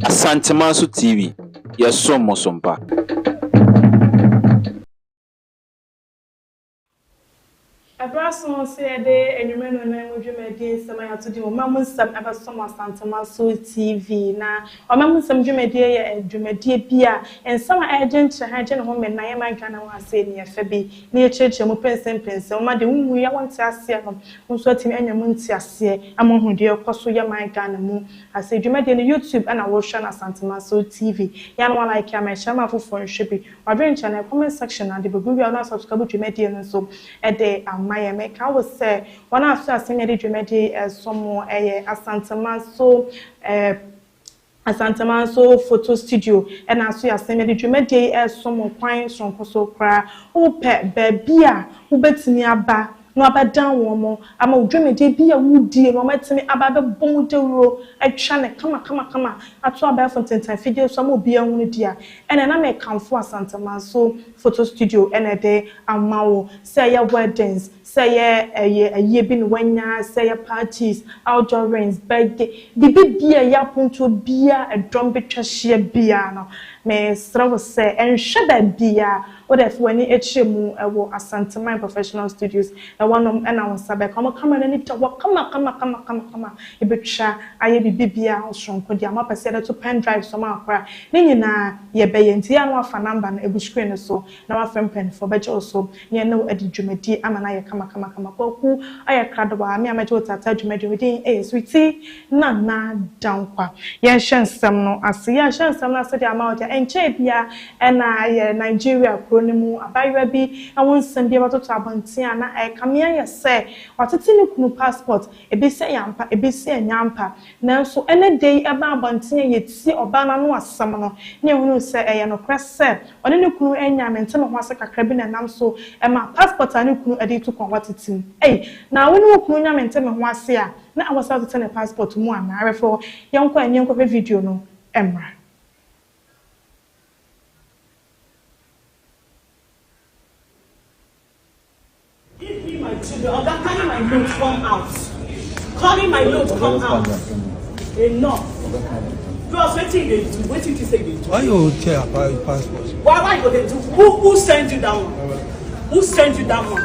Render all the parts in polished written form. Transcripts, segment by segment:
Akyempimhene TV, St0pped. Abraso say de enyume no dwumadi nsem ayato di omam nsem abesom Akyempimhene TV na omam nsem dwumadi ye dwumadi bia ensem agent haje ne ho me na ye magana wa ase ne yefa bi ne ye cheche mu pense oma de wu ya wonte ase no nso atimi anyam nti ase amohude ekoso ye magana mu ase dwumadi ne YouTube na wo hwa na Akyempimhene TV ya no like ya ma shama fofo nhwe bi wadwen channel comment section na de begu bia na subscribe dwumadi no so de my make I was say one after senior dwumadi some Akyempimhene photo studio and aso ya senior dwumadi some kwan sonko so kra wo pe baby a wo betimi aba no abadan wo mo ama dwumadi bia wudi no metimi aba be bon dewro atwa ne kama ato aba fontentan video so mo bia hunu dia ene na me kamfo Akyempimhene photo studio ene de amawo say ya weddings say ye bin wanya say parties outdoor rains birthday bibi bia ya ponto bia a drum betwa hye bia no me srawo say enhwe ba bia what if when echemu ewo Akyempimhene professional studios e wonom na won sabe come camera ni to kama e betwa aye bibi bia osronko dia ma pese to pen drive so ma akra ni nyina ye be ye ntia no afa number na ebu screen so na wa frem pen for beje also ye no edi dwumadi amana ye kama kwaku aye kradwa me amaje otata dwumadi within sweetie na dankwa ye hwensem no ase ye hwensem no ase dia ma odia enche bia na ye Nigeria kronimu abaywa bi awonsem bia batoto abantia na kamia ye se watete ne kunu passport ebese yampa ebese anyampa nanso ene dey eba abantia ye ti oba na no asam no ne hunu se ye no krese one ne kunu enya mente no ho ase kakra bi na nam so ma passport ane kunu ade to kon watetim na wonu kunu nya mente me ho ase a na awasa to ne passport mu ana arefo yenko enyenko pe video no emra Carry my note, come out. Carry my note, come out. Enough. Bros, what did they do? What did you say they do? Why you tear about your passport? Why go they do? Who sent you that one? Who sent you that one?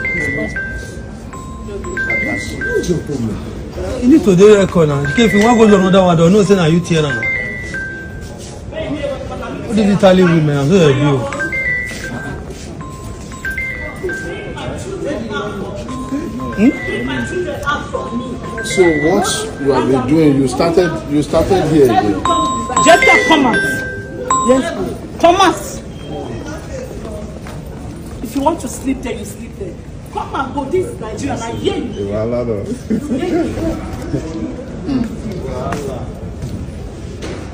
What's your problem? You need to do record now. If you want to go to another one, don't know say now you tear now. What did you tell you women? I'm so you. So what you have been doing? You started here again. Just come out. Yes, come out. If you want to sleep there, you sleep there. Come and go. This is Nigeria, and I hear you.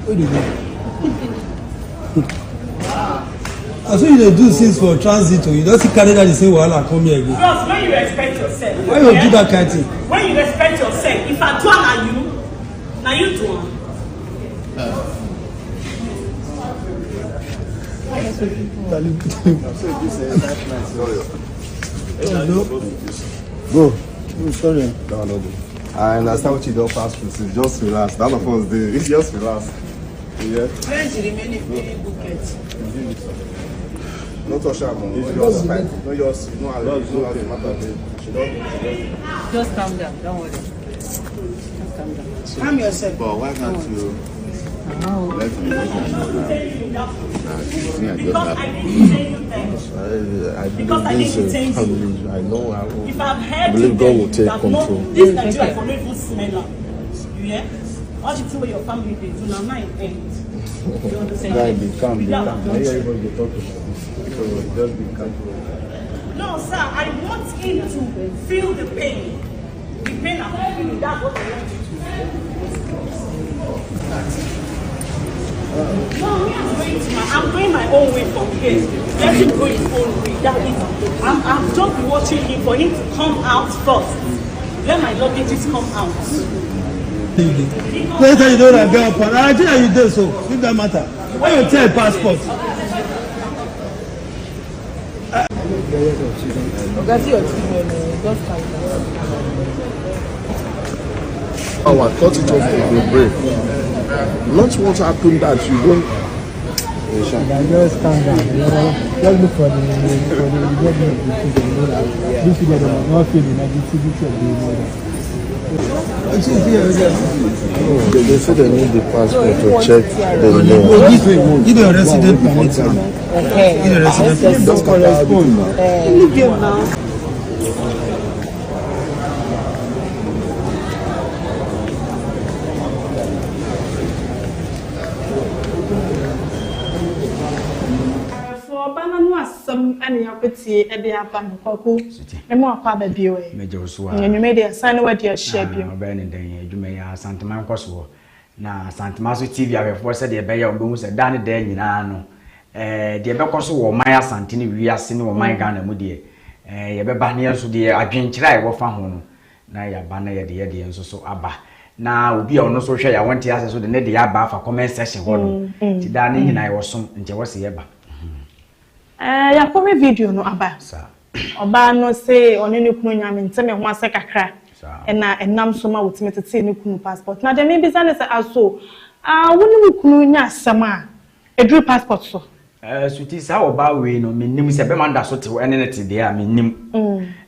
What do you do? I saw you do things for transit. You don't see Canada the same wahala come here again. Because when you respect yourself. Why you do that kind of thing? When you respect yourself, if I do now you do. Go. Sorry. No. I understand what you don't pass through. Just relax. That of us do. Just relax. Yeah. Where's the remaining buckets? No touch her, no yours. No yours. No, just calm down. Don't worry. Just calm down. Calm yourself. But why can't you let me know? Because I didn't change you. I know. If I've heard believe God will take control. This Nigeria for me will smell up. You hear? What you see what your family did do now 9 ends. You understand? Calm down. Everybody will talk about this. So just be calm. No, sir, I want him to feel the pain. The pain I'm feeling, that's what I want you to feel. No, I'm going my own way from here. Let him go his own way. That is, I'm just watching him for him to come out first. Let my luggages come out. Later you don't have girl upon. I think you do so. If that matter. Why you tell passport? Oh, I cut it off for the break. Not what happened that you don't. Just calm down. Just look for the this is not feeling negativity of the mother. They say they need the passport to check the name. Give the resident permit. Okay. Give the resident permit. Just correspond now. And you put at the upper cocoa, and more papa beway. Major Sua, and you made a sign what your share. Burning day, you may have Santa Mancoswo. Now, Santa Maso TV, I have forced the Bay of Booms and Danny Day in Ano. The Becoso or Maya Santini, we are seeing or my gun and Moody. Yabanias to the Akyempimhene or Fahono. Now, your banner, the idea, and so Abba. Now, be on no social. I want to ask so the Neddy Abba for comment session. Danny and I was some in Jawasi Abba. Ya for video no aba. Oba no say oni ne kunu nyame nteme ho ase kakra. Na enam so ma wotime tete ne kunu passport. Na de me bi zane say aso. Woni kunu nya asem a edru passport so. Suti sa oba we no menim se be man da so te ene ne te de a menim.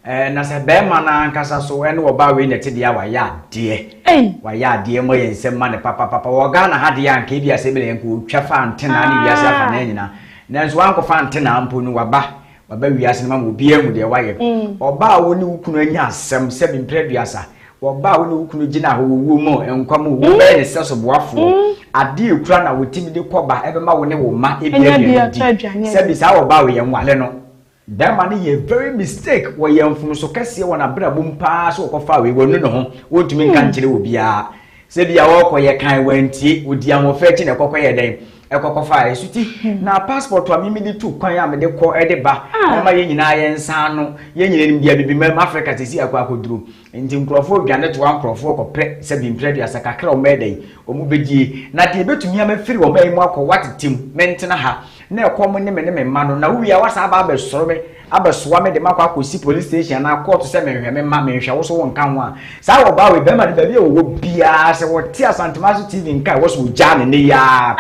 Na se be man na nkasa so ene oba we ne te de a wa ya de. Wa ya de mo ye nsem ma ne papa wo ga na ha de ya nka bi ase be le nko twa fa antena ne bi ase afa na nyina. Nanso wanko fa antena ampo no waba wiase ne ma obi ahu de waye oba woni wukunu anya asem se bi mpreduasa oba woni wukunu gina ho wo mu enkwam wo be ne seso boafo ade ekura na wotimi de koba ebe ma woni wo ma ebia se bi sa oba we yenwale no that man ye very mistake wo yemfum so kase wona bra bom pa so kofa we wonu no ho wotumi nka nkire obia se bia wo koye kan wantie odi amofa chi ne kokoye den ekokofa esuti na passport wa mimi di tu kwan ya me de ko edeba ma ye nyina ye nsa no ye nyina nim dia bibi ma Africa tesi akwa akoduro nti nkrofo dwane to nkrofo ko pre se bi mpre dia sakakra o medai o mu bedie na de betumi amafiri o mai mu akọ watetim mentena ha na ekom ne me ma no na wi ya wasa aba abesoro me abesoa me de makwa akosi police station na court se me hwe me ma me hwe wo so won kan ho a sa wo ba we be ma de ba bi o wo bia se wo ti St0pped TV nkai wo so ja ne ya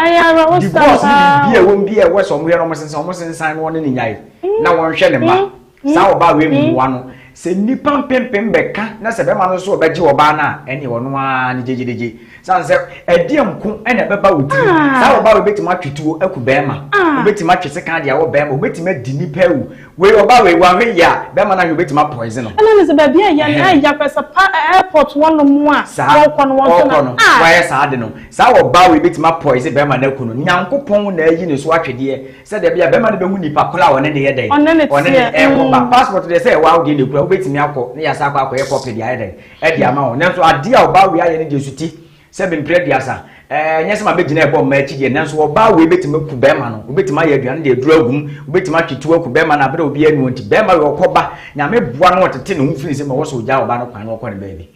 the boss ni bia won bia wo so mo ye no mo sensan won ne nyai na won hwe ne ma sa wo ba we mu wa no se nipa pempem beka na se be ma no so obeji wo ba na ene wo no a ne jejeje san se ediamko ene be ba woti sa wo ba we betima twituo aku be ma obetima twese kan dia wo be ma obetima di nipa wu we oba we wa hwe ya be ma na hwe obetima poison no ana se ba bia ya na ya pesa airport won mu a wo kono won so na wa ya sa de no sa wo ba we betima poison be ma na kunu nyankopon na ayi ne so atwede se de bia be ma na be hu nipa kola won ne ye den one ne e ko ba passport de se wa wo de kura obetimi akọ ne ya sa akọ akọ copy de ayi den e dia ma won nanso ade a oba we aye ne de suti se be mpre dia sa nyese ma begina ebo ma chi de nanso oba we betimi ku be ma no obetimi aye aduane de duru agum obetimi atwetu aku be ma na bere obi anu nti be ma we okoba nyame boa no otete ne humfiri se ma wo so ja oba no kwan no ko ne baby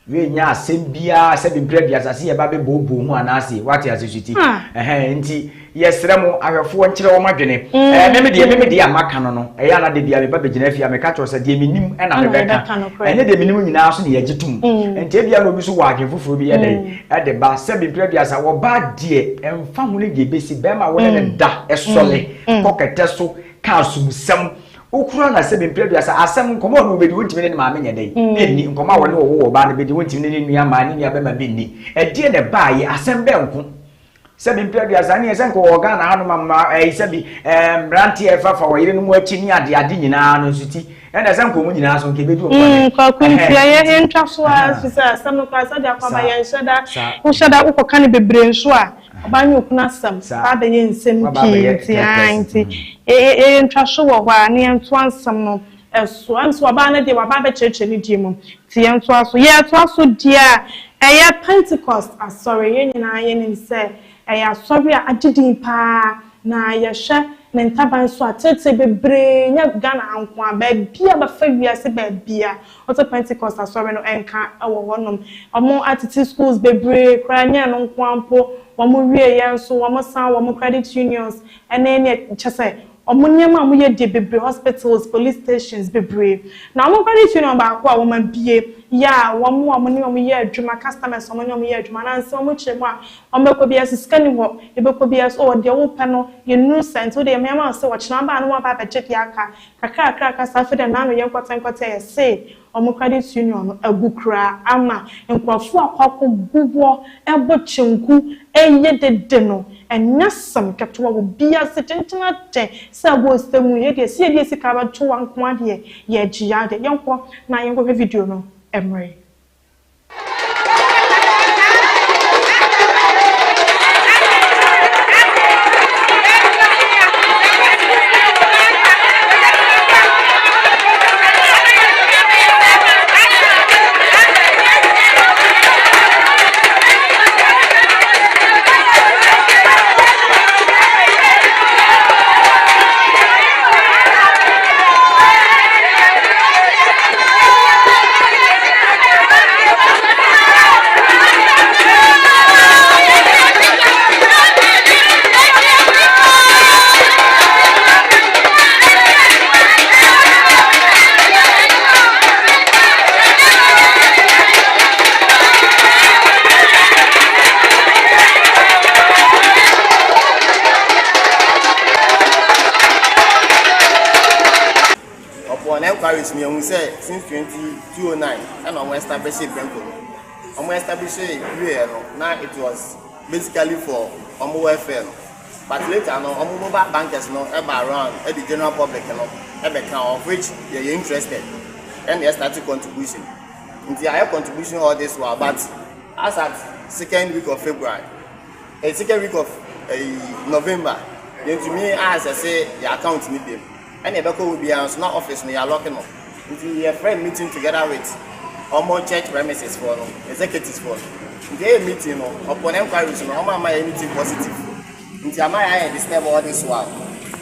we nya asem bia se be mpre dia sa se ye ba be bobo hu anase wate asesuti nti yesremo ahwefo nkyere wo madwene meme de amaka no eya na de bia me ba begina afia me ka cho se de menim na me beka enye de menim nyina so ne yagitum nti bia no obi so wa adwefoforo bi ye de ba se be mpre dia sa wo ba de emfa hu ne de besi be ma wo ne da esole kokete so ka sumsem okura na se be mpre dia sa asem nkomo no be de wontimi ne ma menye den ni nkomo wo ne wo ba na be de wontimi ne nua ma ne nua be ma be ni e de ne ba ye asem be nko sebi mpedi asani esenko oga na hanu mama sebi branti efafa wo yire no mu achi ni ade nyina no suti ena esenko mu nyina so nke bedu kwa kuntia ye ntwaso a sisa sam kwa sa dia kwa ba ye nshada wo shada wo koka ne bebre nso a obanyu okuna sam ba be ye nsem ki anti ntwaso wo hwa ne nto ansam no eso anso oba na de waba be cheche ni die mu ti nto aso ye to aso dia eya Pentecost asori ye nyina ye nim se eya sorry adidin pa na ya hwe ne ntaban so atete bebre nya Ghana anko aba bia ba fa wiase ba bia oto Pentecost asori no enka ewo honom omo atete schools bebre kra nya no nko ampo omo wie ye so omo san omo credit unions ene chese omo nyama amoye de bebre hospitals police stations bebre na omo credit union ba kwa omo bie ya wɔn ne wɔn yɛ adwuma customers wɔn ne wɔn yɛ adwuma na nse wɔn kyerɛ mu a wɔn bɛkɔ bi ɛsɛ sika ni hɔ ebɛkɔ bi ɛsɛ ɔwɔ deɛ wɔpɛ no yɛ nuru sɛnti o deɛ mɛma ɔsɛ wɔkyerɛ aba no wɔn aba abɛgye deɛ aka kakra safi dɛ nanu yɛ nkɔtɛ yɛ se wɔn credit union no agu kura ama nkurɔfoɔ akɔkɔ bubuo ɛbɔ kyenku ɛyɛ dede no ɛnyɛ sam ketewa wɔ bia se tentena ten sɛ ɛbɔ sɛmu yɛ deɛ si yɛ deɛ sika bɛto wɔn nko adeɛ yɛ gyiya deɛ yɛnkɔ na yɛnkɔ video no ɛmmerɛ. Me and we say since 2009 and I established a bank. I established a now it was basically for welfare. But later no mobile bankers no around at the general public of which they are interested and they started contribution. Until I have contribution all this while, but as at second week of February, a second week of November, then to me as I say the account need them. And the will be an office near locking up. We have friend meeting together with almost church premises for executives for. They meeting upon inquiries on my anything positive. Until my disturb all this while.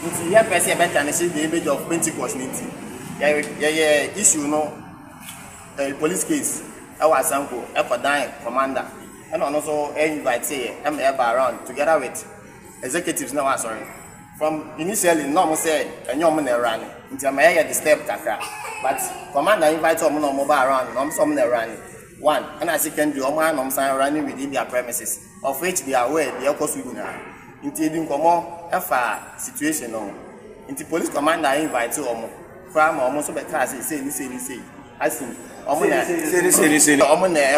Until you have a better and see the image of Pentecost. Yeah, issue a police case. Our sample, a dying commander, and also invite say around together with executives now. Sorry. From initially, normal say, and you're running until my head disturb Kaka. But commander invites on mobile around, no some running. One, and as you can do, man, sign running within their premises, of which they are aware they are causing until come on a situation. Into police commander invites you from almost a class, say, I think,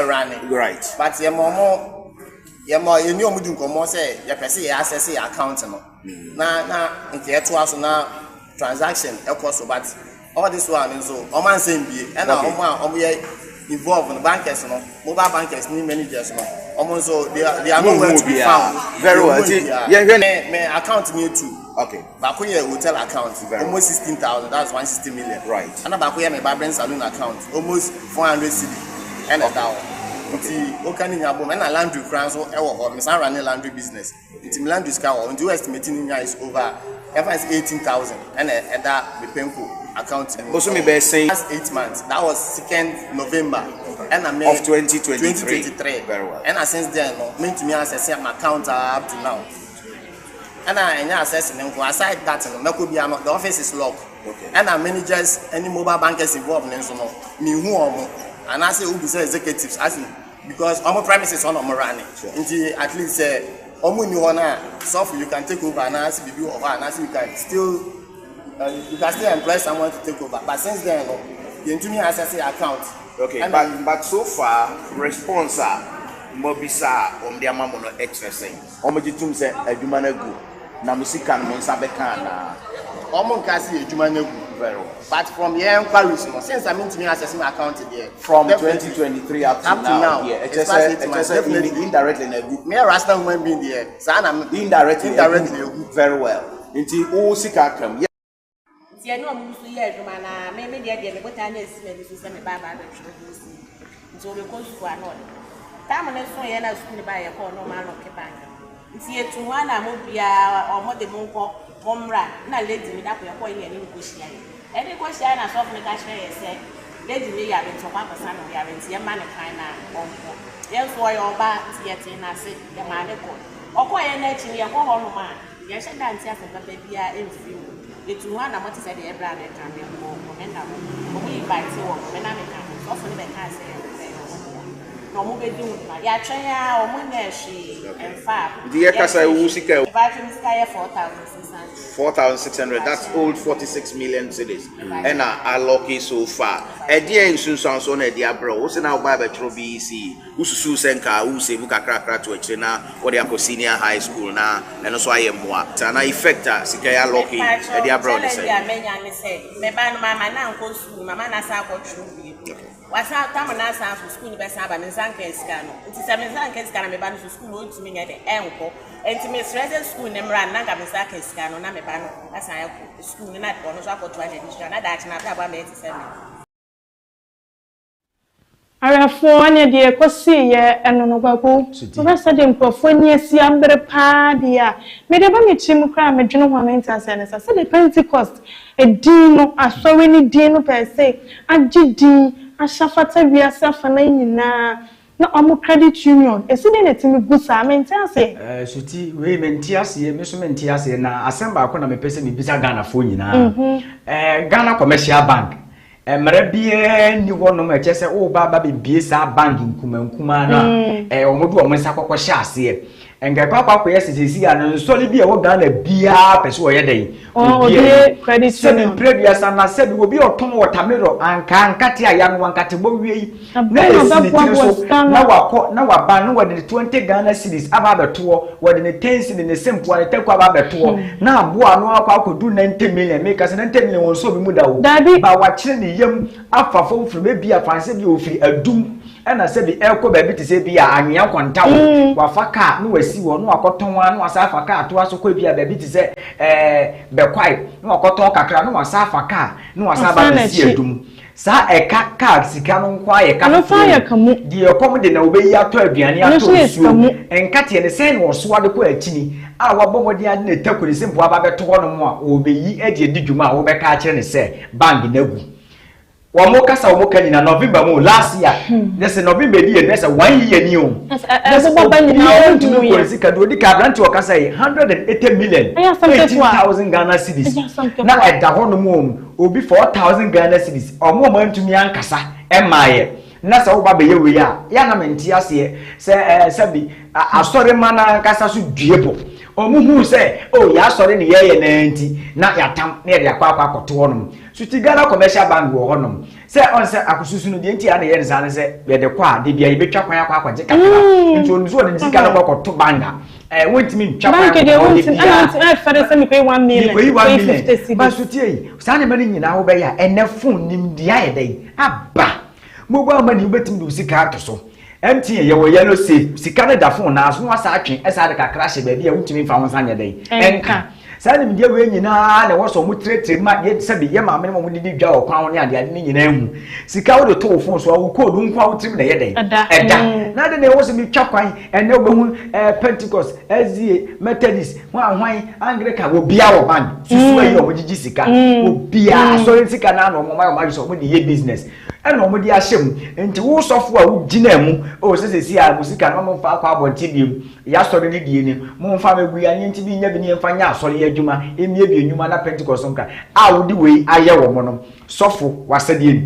running. Right. But your mama. You know, we do come say, you can see access account. Now, okay, to us now transaction, of course, but all this one is so, man saying be, and we are involved in the bankers, mobile bankers, new managers, almost so they are nowhere to be found. Very well, yeah, account me too. Okay, Bakuya hotel account, almost 16,000, that's 160 million. Right. And Bakuya, my Barbarian Saloon account, almost 400 cedi and a dollar. Okay, and a laundry France or running laundry business. It's laundry scour, and you estimating is over 18,000 and that the painful account. Also, maybe saying last 8 months, that was 2nd November and I of 2023. Very well. And since then, mean to me as I say my account up to now. And I assessing them aside that, the office is locked. Okay. And our managers, any mobile bankers involved in so me who and I say who be executives asking because our premises on running. Until at least so you can take over and ask you can still employ someone to take over. But since then, you need to access the account. Okay, but so far response mobisa on their mamma exercising. Omojitum say a Jumanagu. Namusika Monsabekana. Omon Kasi Jumanagu. But from here inquiries, since I mean to me accessing my account there from 2023 up to now, yeah, it's definitely indirectly in a group. Me Rasta woman being there, so I'm indirectly very well. Until all sika come. Yeah, no, Muslia, maybe the idea of what I need to send me by so we go to another. Time and so yeah, I was buy a call no man of Japan. See to one I moved or more the monko, Homra, not lady me up your point and in any question I saw from the cash said, Lady me, I've been to 1% of your rent, your money kind of yes, why your back yet in I said, the man or quite a net in your home man. Yes, I dance after the baby in few. It's one I want to say the brother can be more commendable. We buy two when I'm a often the cancer. no mo be di unta ya twen ya o mo nya hwe emfa the kasa usika evacuum sky 4,600 that's old 46 million cedis and allocated so far edia insunsan so na edia bro wo se na oba be tro BC ususu senka u se bu kakra to akire na wo de akọ senior high school na eno so ayemmoa ta na effecta sika ya allocated edia bro ni say ya menya ni say me ba no mama na nko school mama na sa akọ tro bi wasa tam na sa school ni be sa ba me zanka esika no nti se me zanka esika na me ba no school o tumi nya de enko enti me stress school ne mra na nga me zanka esika no na me ba no asa ya school ni na ko no so akọ to admission na da na ba me enti se me Arafo anya de kosi ye eno no gbago so say de mprofo ni asi ambre pa dia me de ba me chim kra me dwene ho amenta say na say the Pentecost edin no asori ni din no per se agidi ashafata wiasa fa na nyina na omo credit union esi de na timi gusa amenta say suti we menti ase me so menti ase na asemba akọ na me pese me bisa Ghana fo nyina Ghana Commercial Bank Marabia ni wono ma chese o baba bibie sa bank nkuma na omodu o mensa kokko hyase enga papa ko yesisi ya no soli bia wo Ghana bia pese wo ye den o de credit union previous na se bi obi otom watermelon ankate aya no wankate bo wie na esi so na wako na waba no wode 20 Ghana cedis aba beto wode ne 10 cedis ne sempo ane tekwa aba beto na aboa no akodu 90 million make us 90 million won so bi mu da wo ba wa kire ne yam afafo furu bi afanse bi ofiri adum ena se bi eko ba bi te se bi anwea kwanta wo wa faka no wasi wo no akoton wa no wasa faka to aso ko bi ba bi te se bekwai no akoton kakra no wasa faka no wasa ba bi si adum sa eka card sika no kwa ye ka no fa ya kamu di ekom de na obeyi ato aduane ato su enkate ne sen wo so ade ko akini a wabomodi ade na takuri simpo aba beto no mo a obeyi ade di dwuma a wo beka a kire ne se bank na gu Wamo kasa wamo kanina November mo last year. Nese November di nese 1 year ni o. Nese baba ni na o tunu ko sika do di ka branch o kasa 180 million. 18,000 Ghana cedis. Na eda ho no mo obi 4,000 Ghana cedis. Omo mo ntumi ankasa emaye. Na sa wo baba ye we ya na menti ase se bi asore mana kasa so duebo. Omuhu se ya asore ne ye na nti na yatam na ye akwa akoto wonom. Suti Ghana Commercial Bank wo honom se on se akosusu no de nti ya na ye nsa ne se ye de kwa de bia ye betwa kwan akwa akwaje kakra nti onu so de ntika no koto banga wontimi ntwa kwan bank de wontimi ana fere se me pay 1 million 50 ba suti yi sa ne mani nyina wo be ya ene phone nim dia ye dai aba mogwa mani ubetim do sika atoso MT ye wo yellow safe sika ne da phone na so wasa atwen esa de kakra hye ba bia wontimi fa wonsa nya dai enka Sani mi dia we nyina na wo so mu tretre ma ye se bi ye ma me mo didi dwa okwan woni ade ade ni nyina hu sika wo de to phone so wo code nkwa wo trim na ye den eda na de ne wo se mi twa kwan ene obehu Pentecost SDA Methodist hwan Anglican wo bia wo ban susu ayi o gigi sika wo bia so sika na no mo ma so mo de ye business ena mo di ahyem enti wo sofo a wo gina mu o se si a musika no mo fa kwa abonti biem ya sori ni die ni mo fa megu ya ni enti bi nya bi ni mfa nya asori adwuma emie bi enwuma na Pentecost nka a wo di we aye wo mo no sofo wasade ni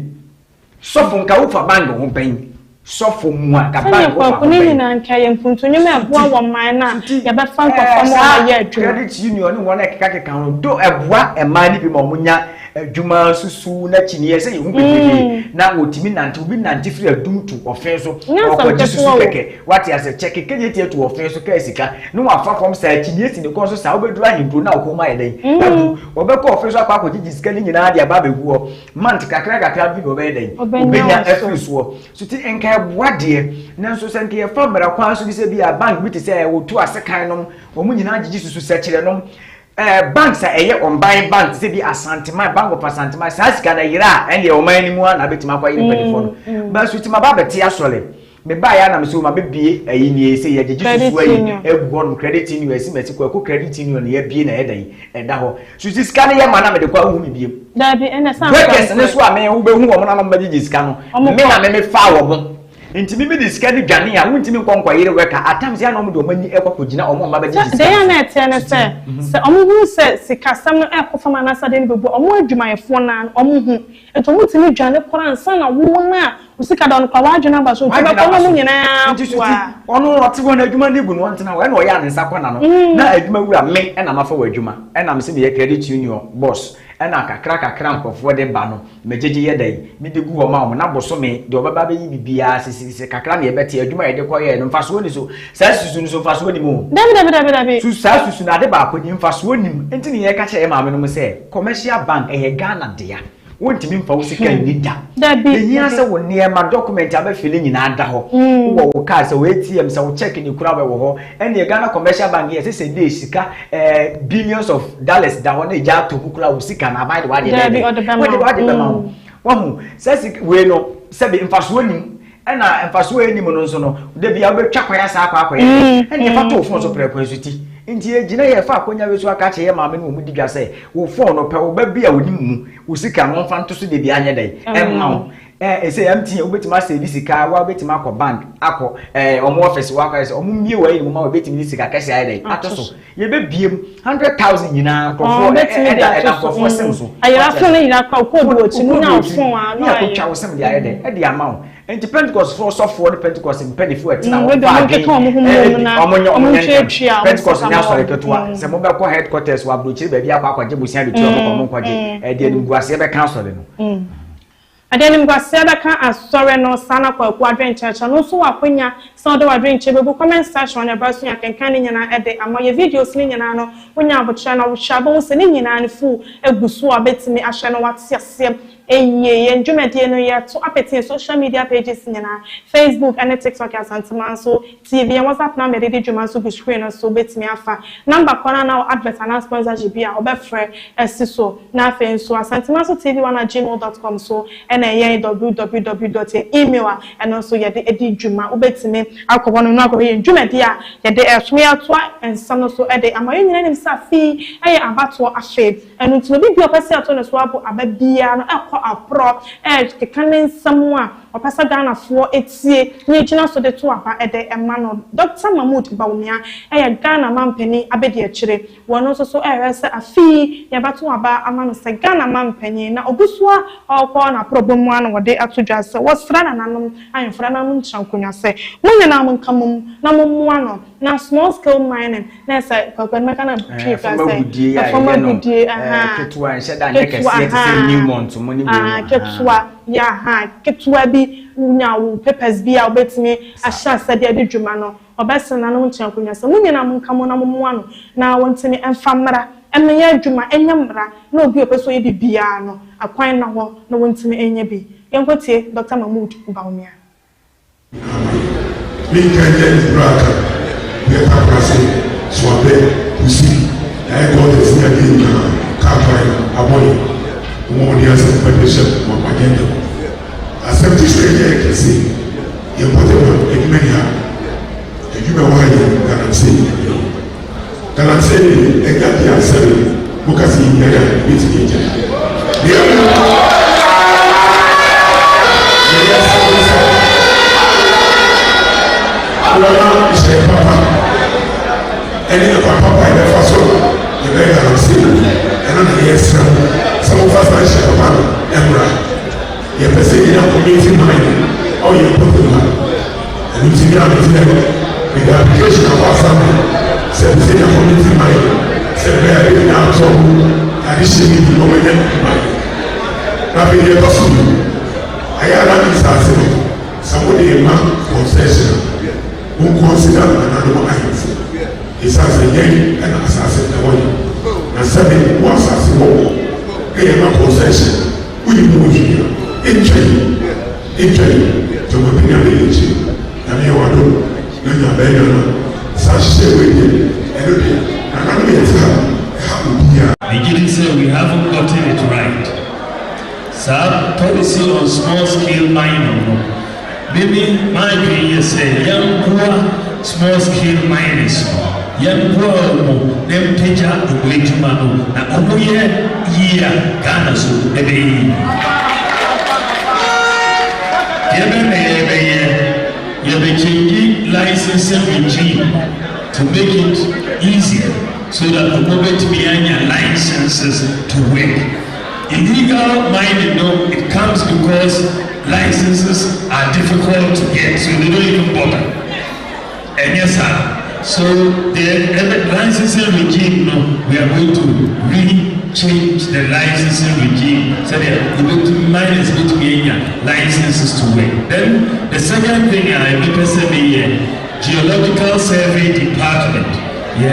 sofo nka wo fa band ho pen sofo mu a ka band wo fa ko ni na nka ye mpuntunyu me aboa wo man na ya be fa nko mo aye adwuma credit union ni wona keka ho do eboa e man ni bi mo munya adwuma susu na chini ye se ye hu bebe na wotimi nante obi nante free adum to offense ko jisusu keke what ya se check kenye tie to offense ka esika no wafa from sa chini esi ne ko so sa obedura hindro na okoma ye den abu obeko offense akwa ko jisika ni nyina dia ba beguo mant kakra bi obe den obenya effense wo so ti enka boade na so se nke ye famara kwa so bi se bi a bank bi ti se wo to asekan no omu nyina jisusu se kire no banks are on buying banks they be asantima bank of asantima says kana yira and the omani mu na betima kwa yiri pedifo ba so tima ba beti asole me ba ya na me so ma bebie ayi ni say ye jisu ayi egbon credit union esi meti kwa credit union ye bie na edan eda ho so ti sika ne ye ma na me de kwa hu me bie da bi ena san breakers ne so a me hu be hu wo na no me jiji sika no me na me fa wo bo Nti mi di sika ni dwane a wontimi nkonkwa yire weka atam sia na omo de omani ekokogina omo mba beji sika. Dey na etie ne se omo hu se sika sam no ekofama na sa de ne bebu omo adwumayefo na omo hu eto mutimi dwane kora nsa na wo na usika don kwa wadwuna ba so tiba ko mo nyina kwa ono rote wona adwuma ne gu no ntena we na oya ne nsa kwana no na adwuma wura me na mafa wa adwuma na me se me credit union boss na kakra nkofo de ba no mejeje ye dai mi de gu wo ma na boso me de obaba be yi bibia sisi kakra na ye bete adwuma ye de koye no mfaso ni so sa susu ni so mfaso ni mo dabi su sa susu na de ba ko ni mfaso ni enti ni ye ka che ma me no se commercial bank Ghana dia wontimi mfa wosika nida ehia se wo niema document abafili nyina ada ho wo ka se wo ATM se wo check ni kura wo ho ene Ghana commercial bank ye se dey sika billions of dollars da ho na ja to kura wo sika na buy the wade be ma wo hu se sika we no se be mfaso nim ena mfaso enim no nso no de bia obetwa kwaya sa akwa ene fa to fon so prequency nti ejina ye fa akonya we so aka che ye maame no mu digwa se wo phone no pe wo ba bia woni mu wo sika no fa nto so de bia anya dai emma say MT obetima service sika wa obetima akọ bank akọ omo office wa akọ omo mie wa yi mu ma obetima sika kase ai dai atoso ye be biem 100,000 nyina akọ for senso ayira so ne nyina akọ ko do ochi mu na phone wa no akọ twa wo sem de ai dai e de amount enti Pentecost for software the Pentecost in penny for it na we be mo keto omo Pentecost na so reketwa se mo be ko headquarters wa brochire ba bia akọ agye busia de tu omo kwaje e de nguase be cancel no Adenim gwase abaka asore no sana kwa adventure no so wakonya so do adventure bebu comment section na braso ya kenkan ni nyina ede amoye videos ni nyina no wonya abocha na wo shabo se ni nyina ne fu egusu abetimi ahye no watiasem enye ndwumade no ya to apeti social media pages nyina Facebook and TikTok asantuma so TV and WhatsApp number de dwuma so go screen so betimi afa number kona na advert and sponsorship bia obefre esiso na afen so asantuma so tv1@gmail.com so and www.email and also ye de edi dwuma obetimi akobo no akobo ye ndwumade a ye de eswe atwa ensam so e de amaye nyina nim safi eye abato ahye enu tino bi opese ato no so abo ababia no apro kekanen samwa opasa Ghana fo etie ni gina so de to apa ede ema no Dr. Mahmoud Bawumia Ghana mampani abedi akire wono so se afi ya bato aba amano se Ghana mampani na obusua okọ na problem anu wode atodwa se wosra na nanom ayemfra nanom chankonya se munya na monkamum na mommuano na small scale mining na se kokon kana tree fa se former budie ketua nsheda nyekese se new month money ketua ya ha ketua bi unya wo papers bi a obetimi ahya sade de dwuma no obese na no chankonya se munya na monkamo na mommuano na wontimi emfamra eme ya dwuma enyamra na obi opeso ye bibia no akwan na ho na wontimi enya bi yenkotie Dr. Mahmoud Bawumia Weekend braka ya paprase swabe usi ya go de fuga de na kapai aboy mo dia se petition mo agenda accept this way can see you put it in many you be why Galamsey e ga dia sebe mukasi yega biti je Allah is a papa and in a papa in the first one the very Galamsey and on the yes some of us are share papa emra you person in a community mind or you put them and you see them with the application of our family say the community mind say very now so additionally the moment mind nothing here possible I am somebody a man concession who consider another ayefo isaase yen and assassin the one na seven who assassin wo e ma concession who you know here in to my opinion na me wado na nya be na sashi we and I didn't say we haven't gotten it right. Sir, policy on small scale mining. Maybe my opinion say young poor small scale miners. Young poor them teacher and wait to manu. Na ono ye Ghana so ebe. Yebe changing licensing regime to make it easier so that the moment behind your licenses to work. Illegal mining, no, it comes because licenses are difficult to get, so they don't even bother. And yes, sir. So the licensing regime, no, we are going to really change the licensing regime so that miners going to be licenses to work. Then the second thing I remember saying here, Geological Survey Department. Yeah,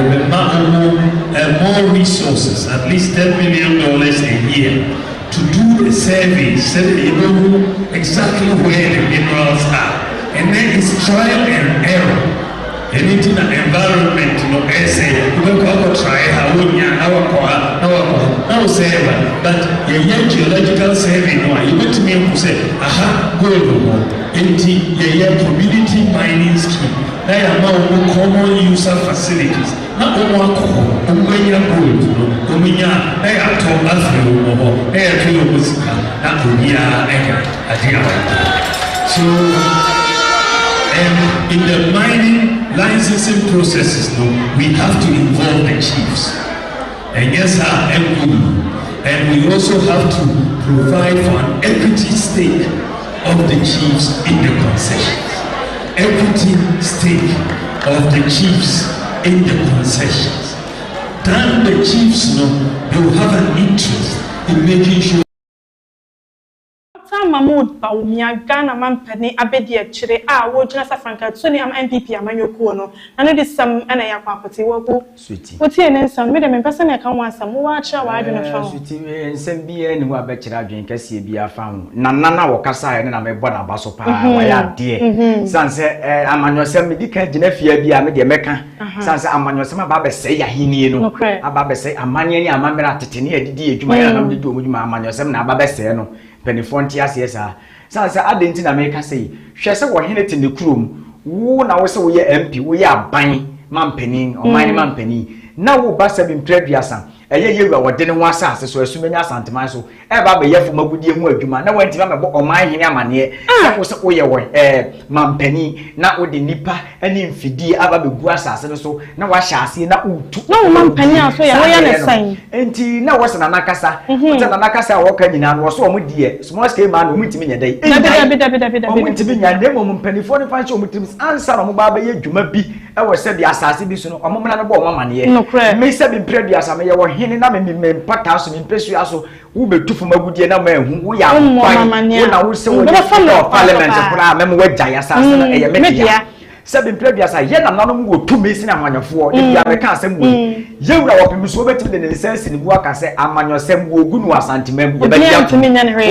more resources, at least $10 million a year, to do the survey so that you know exactly where the minerals are. And then it's trial and error. Anything in the environment, you know, essay, you don't go try how we now say, but your geological survey, you went to me and say, aha, go into your community mining scheme. They are now common user facilities. Not one gold, they are told us, they are told us, so, and in the mining licensing processes, no, we have to involve the chiefs. And yes, and we also have to provide for an equity stake of the chiefs in the concessions. Equity stake of the chiefs in the concessions. Then the chiefs, no, they will have an interest in making sure. Mahmoud Bawumia Ghana Mampani Abedi Chire wo jina sa Franka Tony am MPP amanyoku no na no dis sam na ya kwapoti wo go sweetie oti ene nsam me de me pese na kan wansam wo acha wa adwene fa sweetie nsam bi ni wo abechira adwen kase bi afa ho na wo kasa ene na me bo na baso pa wa ya de sanse amanyosem me dika gina fia bi a me de meka sanse amanyosem aba be se ya hini no aba be se amanye ni amamera tetene adidi adwuma ya na me de omudwuma amanyosem na aba be se no Penifonti asiesa. Sansa adenti na meka sei. Hwese wo hene te ne kurom. Wo na wo se wo ye MP, wo ye aban mampani, oman mampani. Na wo ba 0pped biasa. Eye yewura wo de ne ho asase so asumenya asanteman so. E ba be yefo magudie mu adwuma. Na wanti ba mebo oman hene amane. Wo se wo ye wo mampani na wo de nipa ene mfidie aba be gu asase no so. Na wa hyase na utu. Na wo mampani aso ye wo ye ne san. Enti na wo se na nakasa. Wo se na nakasa wo ka nyina no so wo die. Small scale man wo mutimi nya dai. Wo mutimi nya dai mo mpanifo ne fanche wo mutimi ansa na mo ba be ye dwuma bi e wo se bi asase bi so no. Omo mena no bo mamane. Me 0pped biasa me ye wo hene na me pata so me pesu aso wo betufu magudie na ma ehu wo ya kwan wo na wo se wo parliament kura me mo wagya ya asase na eye media 0pped biasa ye na nanom wo tu me sin amanyofo de bia me ka asem wo ye wura wo pemiso wo betim de ne sense ni bu aka se amanyosem wo ogu nu asantemam ye betia wo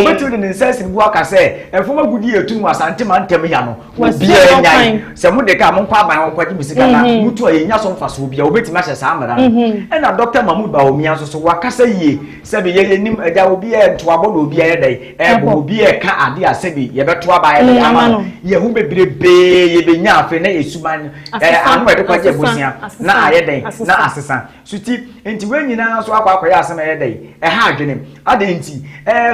betim de ne sense ni bu aka se efo magudie etu nu asantema ntem ya no wo bia nyan se mo de ka mo kwa ban wo kwaji bisika na mutu aye nya so mfaso bia wo betim ahye sa amara e na Dr. Mahmoud Bawumia so wakasa ye se be ye nim eja obi e nto abo na obi e dai e bo obi e ka ade asebi ye beto aba ye ama ye hu bebrebe ye benya afe na esuman anu e de kwaje bosia na aye den na asesa suti enti wenyina so akwa asem aye den e ha adwenem ade enti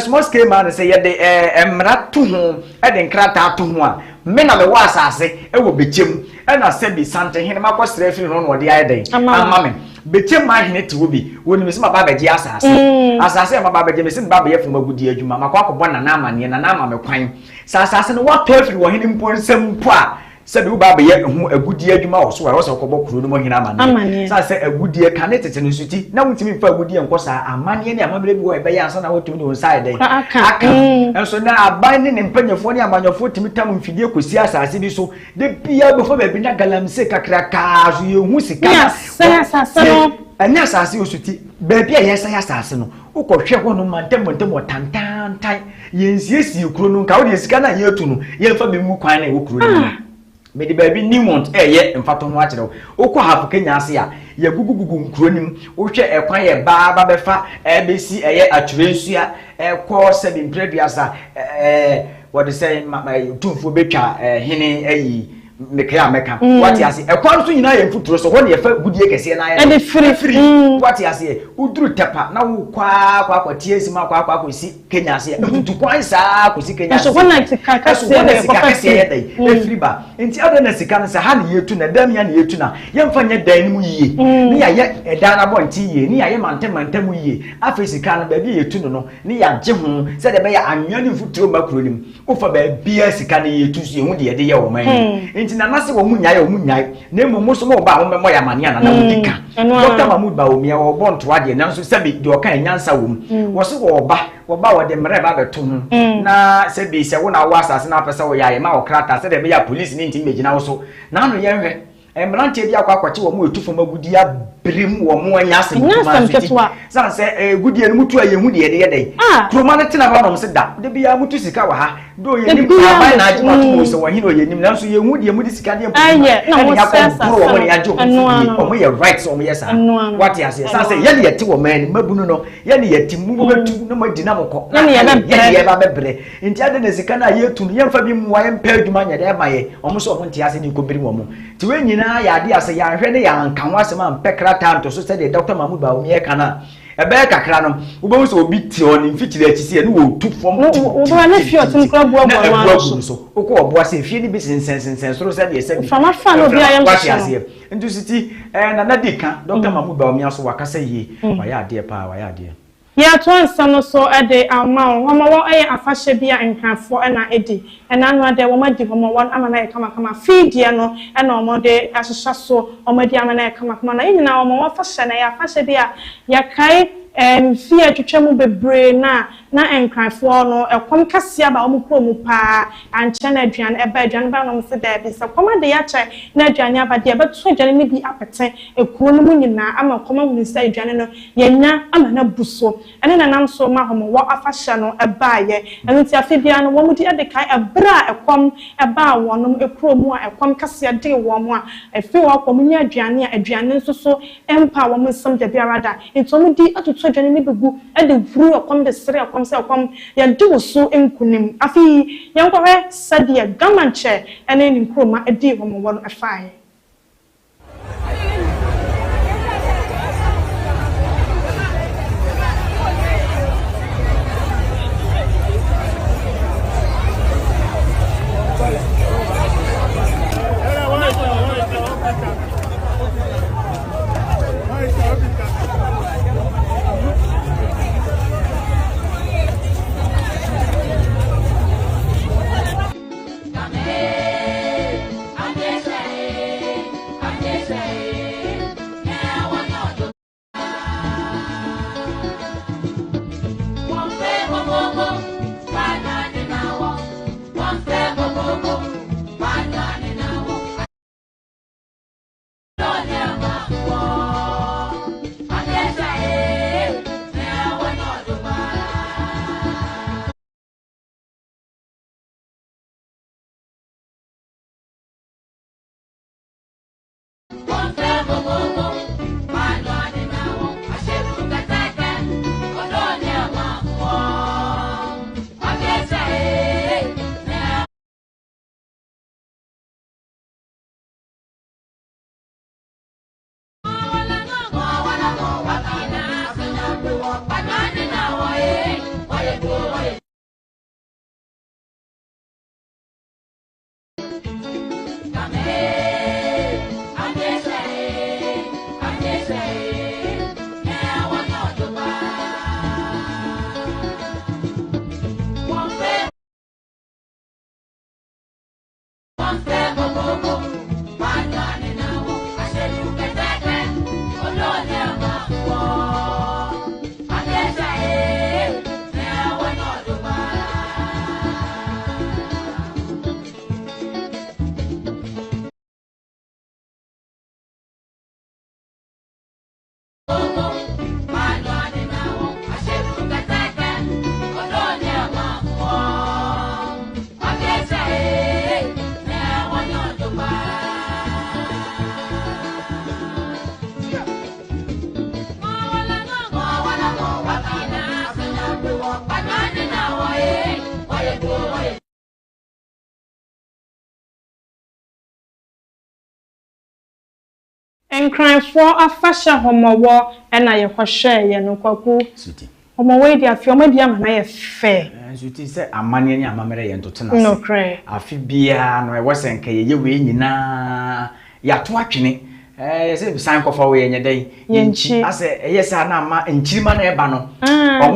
small scale man say ye de emra to ho e de nkrata to ho a me na me wa asase e wo bechem e na sebi sante hene makosre fi no no de aye den ama me bechem ma hene ti wo bi woni me se ma baba gi asase ma baba gi me se baba ye fuma gudi adwuma makwa akobọ na amane na ama me kwan asase no wa to afiri wo hene mponsem po a sabi baba ye hu agudie adwuma wo so wa so kobọ kuro no mo hina amane sa se agudie ka ne tete no suti na wutimi fa agudie nkosa amane ne amabere bi wo ebe ya ansa na wotumi no side aka enso na aban ne mpanyafo ne amanyafo timi tam mfidie kosi asase bi so de bia befo ba bi na Galamsey kakraka so ye hu sika ya asase no anya asase osuti ba bia ye sa ya asase no ukohwe ho no mantem tantantan ye nsiesie kuro no nka wo de sika na ye tu no ye fa be mu kwan na wo kuro no me di baby Newmont ye mfato ho akere wo hafu Kenya ase ya ye gugugugu nkronim wo hwe ekwan ye ba befa besi ye atwerensua ko 7pped biasa what they say tumfo betwa hene ayi mekaya meka what you say e kwan so nyina ye futuro so won ye fa gudie kese na ye e free what you say uduru tepa na wo kwa tie sima kwa si Kenya se tutu kwan sa ko si Kenya so won na sika kase ye dai e free ba enti ade na sika na se ha na yetu na dam ya na yetu na ye mfa nya dan ni mu yie ni ya ye edan na bonti yie ni ya ye mantem yie afa sika na ba bi yetu no ni ya je ho se de be ya anwa ni futuro makro nim ufa ba bia sika na yetu so hu de ye de ye wo man enti na nase wo munyaye na emu so mo ba ho memo ya mane ana na wudika Dr. Mahmoud Bawumia wo bon to ade na so sebi de o kan nyansa wo wo so wo ba wo de mre ba beto ho na sebi se wo na wo asase na pese wo yaye ma wo krata se de be ya police ni nti megina wo so na no ye hwe emrante bi akwache wo mo etufo magudi ya brim wo mo anya asem kuma san se gudi enu mutu aye hu de ye de kroma na tina ba no se da de bi ya mutu sika wa ha do ye ni ba na agi matu mo se wo hin o ye nim na so ye hu de mu de sika de na wo se wo mo ya jo o mo ye right so mo ye sa what ya say san se ye de ye ti wo man mabunu no ye ne ye ti mu betu na ma di na mko ye ba bebre nti ade na sika na ye tu ye mfa bi mu wa ye mpa aduma nya de ma ye o mo so o nti ase ni ko biri wo mo ti we nyina ya de ase ya hwe ne ya nkan wa se ma mpekra tanto so said Dr. Mahmoud Bawumia kana ebe kakra no wo be so obi ti on mfikire akisi e no wo tu fom wo na fio tin kra bo so wo ko obo ase fie ni bi sensen so said ye said fama fa no bia yam so ndu siti na dika Dr. Mahmoud Bawumia so wakasa yi wa ya ade pa wa ya ade ya twansa no so ede ama wo afahye bia enkanfo na edi ena no ade wo madi wo won ama na kama feed no ena wo de ahyehyɛ so wo madi ama na kama na nyina wo afahye na ya afahye bia ya kai fie atwetwemu bebre na enkanfo no ekom kase aba wo mkro mu pa anche na aduane eba aduane ba no mse da bi se koma de ya che na aduane aba de beto aduane ni bi apete ekuro no mu nyina ama koma wuni se aduane no yenya ama na buso ene na nam so ma homo wo afahye no eba ye enu ti afebia no wo mudi ade kai ebra ekom eba wonom ekuro mu a ekom kase de wo mu a efi wo kom nya aduane a aduane nso so empa wo msem de biarada entomudi atutu aduane ni begu ade vuru ekom de sere ekom se ekom ya de so enkunim afi yankore sadia gamanche ene ni kroma edi homo wo no afai and crying for a fashion homo war, and I share no kwaku. Homo way, dear, for my dear man, fair. As you say, a man and mamma and to tell no cray. A fibia, no, I wasn't kay, you win na ya twatching. Sign of away in your day. I say, yes, I am in Chiman Ebano.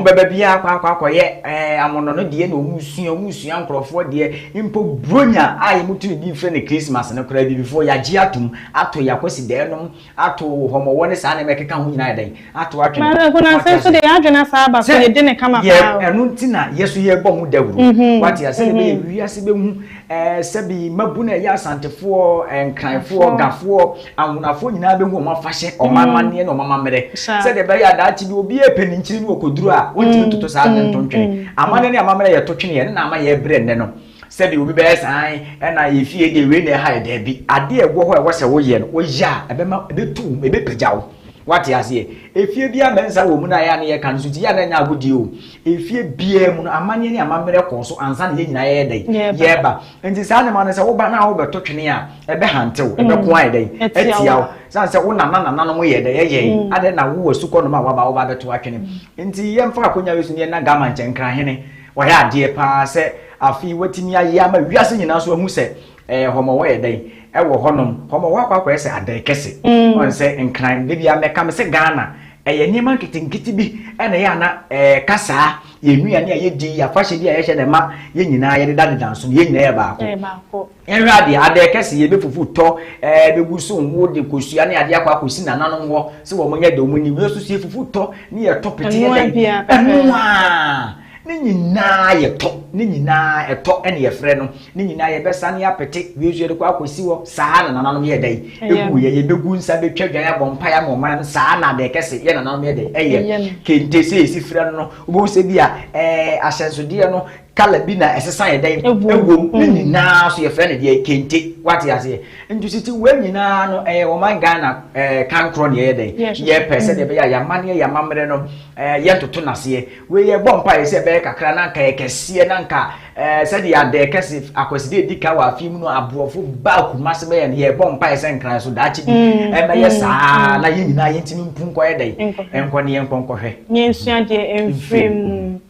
Baby, I'm on a dear, no museum, Crawford, dear, Impo Brunia. I moved to be friendly Christmas and a credit before Yagiatum, up to Yakosi Denum, up to Homo one is animated united. Up to what I say to the Adriana Saba, so you didn't come up. And Nuntina, yes, we are bomb devil. What you say, we are Sebi Mabuna Yasante for and cry for Gaffo, and phone na be ho fashion o mama ne no mama mere say de be ya da ti bi obi e peninchiri no koduru a wonti toto sa ne tontwene amane ne amama ye totwene ye na ama ye bre ne no say de obi be san e na ye fie de we ne ha de bi ade e gwo ho e wo se wo ye no wo ya e be ma e be tu e be pejawo what you say efie bia mensa wo mu na ya ne ye kan so ti ya na nya agudi o efie bia mu no amane ne amamere ko so ansa ne nyina ye dai ye ba nti sa ne ma ne se wo ba na wo be totwene a e be hantew e be ko ai dai etiawo san se wo na no mo ye dai ye ade na wo su ko no ma wa ba wo ba be to atwene nti ye mfa akonya we su ne na gama nchenkra hene wa ya ade pa se afi watimi aye ama wiase nyina so ahu se homo wo ye dai ewo honom homo wa kwa se adan kese on se enkran de bia meka me se Ghana eye niema nkitinkiti bi ene ya na kasa ye nua ne ye di ya fashe bi ye hye de ma ye nyina ye de danso ye nyina ye ba ko enrade adan kese ye befufu to begusu nwo de kosua ne ade akwa kosi na nanom wo se wo monya de omuni we susu fufu to ne ye topete ye de enwa ni nyina ye to ni nyina eto ene ye frɛ no ni nyina ye besa ne apete wiezu de kwa akosi wo saa na nanom ye dai egu ye begu nsa betwa dwan ya bompa ya mo man saa na de kese ye na nanom ye dai eye kente se esi frɛ no wo se bia ahyensode no kala bi na esesa ye dai egu ni nyina so ye frɛ ne de kente what ya say ntusiti we nyina no wo man Ghana kankro ne ye dai ye pese de be ya mane ya mamre no ye toto nase we ye bompa ye se be kakra na ka kese na nka said ya de kese akweside dika wa film no abrofo ba kumase be ye bompa ye se nkran so da chi bi me ye saa na ye nyina ye ntimi mpunko ye dai enko ne ye nkonko hwe nye nsua de emfrem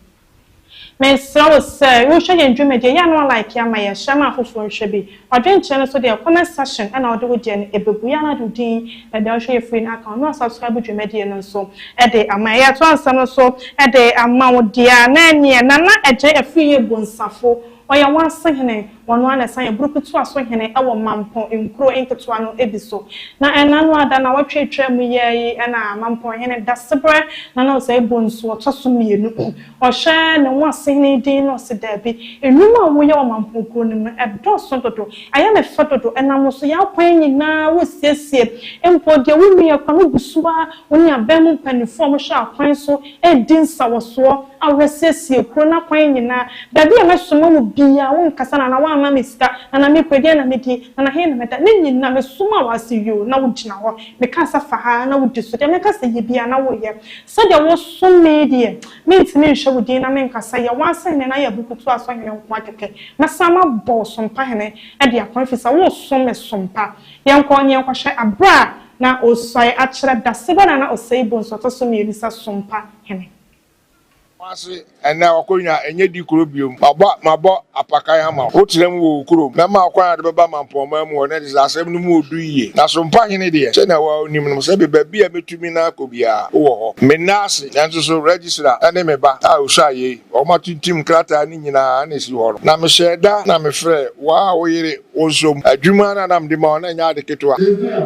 me so say we should enjoy de ya no like ya ma ye shama afofo nhwe bi odwenche no so de comment section and na odo de ebebu ya na do din e de hwe free na account no subscribe to media no so e de ama ya to ansam no so e de ama wo dia na ne na eje afie bonsafo oya wansehene wono ana san ebrukutu asohene ewo mampo enkro enketo ano ebiso na enanu ada na watwetwa mu ye na mampo hene dasebre na say bonsu otoso mienu ohwe ne wasehene din no se dabi enuma wo ye wo mampo kro ne edoso toto aya me fototo enam so ya kwan nyina wo siesie empo de wo mi akwa no busuwa woni abemu panifo sha kwan so edin sawoso awesiesie kro na kwan nyina dabi e mesomo mu bia wo nkasa na wa ama miska na me kwede na medi na he na meda ne nyina me soma wase yo na wo gina ho me kasa fa ha na wo diso de me kasa ye bia na wo ye so de wo so me de me ntime nhwe wo din na me nkasa ye wanse ne na ye bukutu aso hene nko akeke na sama bo sompa hene e de akonfisa wo so me sompa ye nko nye nko hwe abra na osoi akere daseba na osei bonso to so me elisa sompa hene Masi ena wakonya enye di kuro biom mabo apakan ama wotirem wo kuro mema akwan de beba mampoma mu one de asem no mu odu yie na so mpa hene de che na wa onim no se be bia metumi na akobia wo ho menase nanso so register ene meba a oshaye o matuntim krata ni nyina na si ho na me sheda na me frɛ wa wo yire onsom adwuma na nam de ma ona nya de ketwa